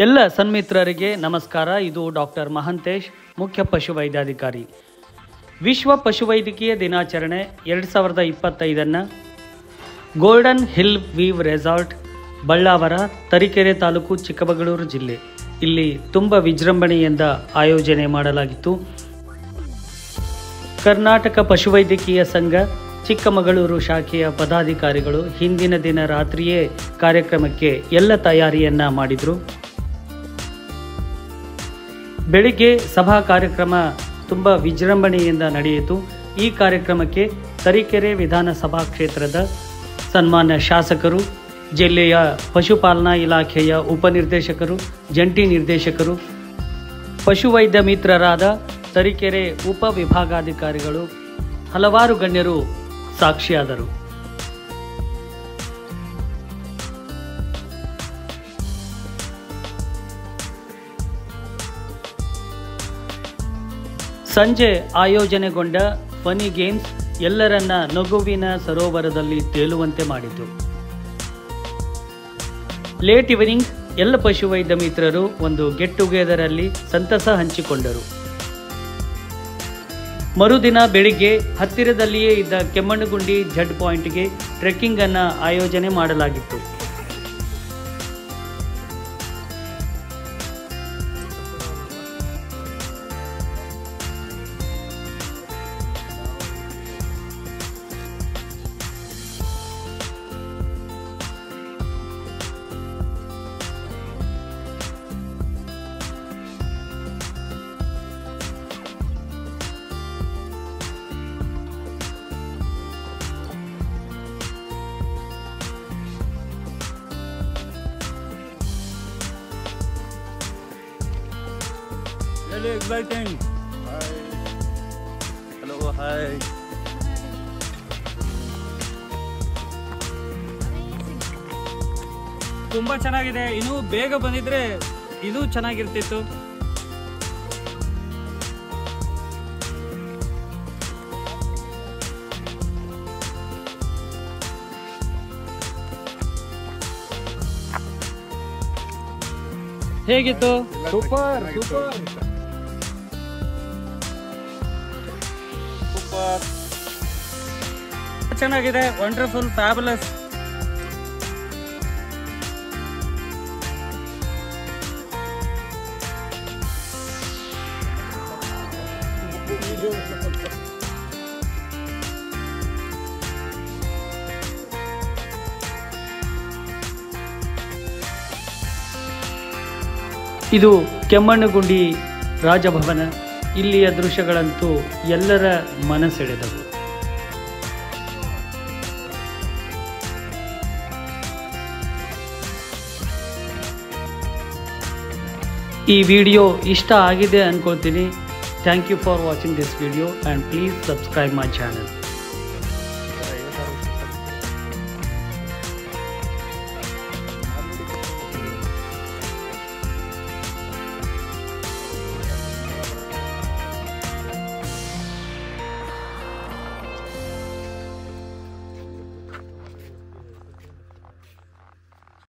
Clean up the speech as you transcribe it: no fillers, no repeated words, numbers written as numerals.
ಎಲ್ಲ ಸನ್ಮಿತ್ರರಿಗೆ ನಮಸ್ಕಾರ. ಇದು ಡಾಕ್ಟರ್ ಮಹಂತೇಶ್, ಮುಖ್ಯ ಪಶುವೈದ್ಯಾಧಿಕಾರಿ. ವಿಶ್ವ ಪಶುವೈದ್ಯಕೀಯ ದಿನಾಚರಣೆ 2025 golden hill view resort, Ballavara, Tarikere taluk, Chikkamagaluru ಜಿಲ್ಲೆ ಇಲ್ಲಿ ತುಂಬ ವಿಜೃಂಭಣೆಯಿಂದ ಆಯೋಜನೆ ಮಾಡಲಾಗಿತ್ತು. ಕರ್ನಾಟಕ ಪಶುವೈದ್ಯಕೀಯ ಸಂಘ ಚಿಕ್ಕಮಗಳೂರು ಶಾಖೆಯ ಪದಾಧಿಕಾರಿಗಳು ಹಿಂದಿನ ದಿನ ರಾತ್ರಿಯೇ ಕಾರ್ಯಕ್ರಮಕ್ಕೆ ಎಲ್ಲ ತಯಾರಿಯನ್ನ ಮಾಡಿದರು. ಬೆಳಿಗ್ಗೆ ಸಭಾ ಕಾರ್ಯಕ್ರಮ ತುಂಬ ವಿಜೃಂಭಣೆಯಿಂದ ನಡೆಯಿತು. ಈ ಕಾರ್ಯಕ್ರಮಕ್ಕೆ ತರೀಕೆರೆ ವಿಧಾನಸಭಾ ಕ್ಷೇತ್ರದ ಸನ್ಮಾನ್ಯ ಶಾಸಕರು, ಜಿಲ್ಲೆಯ ಪಶುಪಾಲನಾ ಇಲಾಖೆಯ ಉಪನಿರ್ದೇಶಕರು, ಜಂಟಿ ನಿರ್ದೇಶಕರು, ಪಶುವೈದ್ಯ ಮಿತ್ರರಾದ ತರೀಕೆರೆ ಉಪವಿಭಾಗಾಧಿಕಾರಿಗಳು, ಹಲವಾರು ಗಣ್ಯರು ಸಾಕ್ಷಿಯಾದರು. ಸಂಜೆ ಆಯೋಜನೆಗೊಂಡ ಫನಿ ಗೇಮ್ಸ್ ಎಲ್ಲರನ್ನ ನಗುವಿನ ಸರೋವರದಲ್ಲಿ ತೇಲುವಂತೆ ಮಾಡಿತು. ಲೇಟ್ ಈವ್ನಿಂಗ್ ಎಲ್ಲ ಪಶುವೈದ್ಯ ಮಿತ್ರರು ಒಂದು ಗೆಟ್ ಟುಗೆದರ್ ಅಲ್ಲಿ ಸಂತಸ ಹಂಚಿಕೊಂಡರು. ಮರುದಿನ ಬೆಳಿಗ್ಗೆ ಹತ್ತಿರದಲ್ಲಿಯೇ ಇದ್ದ ಕೆಮ್ಮಣ್ಣಗುಂಡಿ ಜಡ್ ಪಾಯಿಂಟ್ಗೆ ಟ್ರೆಕ್ಕಿಂಗ್ ಅನ್ನ ಆಯೋಜನೆ ಮಾಡಲಾಗಿತ್ತು. Really exciting. Hi. Hello, hi. ತುಂಬಾ ಚೆನ್ನಾಗಿದೆ. ಇನ್ನೂ ಬೇಗ ಬಂದಿದ್ರೆ ಇದು ಚೆನ್ನಾಗಿರ್ತಿತ್ತು. ಹೇಗಿತ್ತು? ಸೂಪರ್ ಸೂಪರ್ ಸೂಪರ್, ಚೆನ್ನಾಗಿದೆ. Wonderful, fabulous. ಇದು ಕೆಮ್ಮಣ್ಣಗುಂಡಿ ರಾಜಭವನ. ಇಲ್ಲಿಯ ದೃಶ್ಯಗಳಂತೂ ಎಲ್ಲರ ಮನಸೆಳೆದವು. ಈ ವಿಡಿಯೋ ಇಷ್ಟ ಆಗಿದೆ ಅನ್ಕೊಳ್ತೀನಿ. Thank you for watching this video and please subscribe my channel.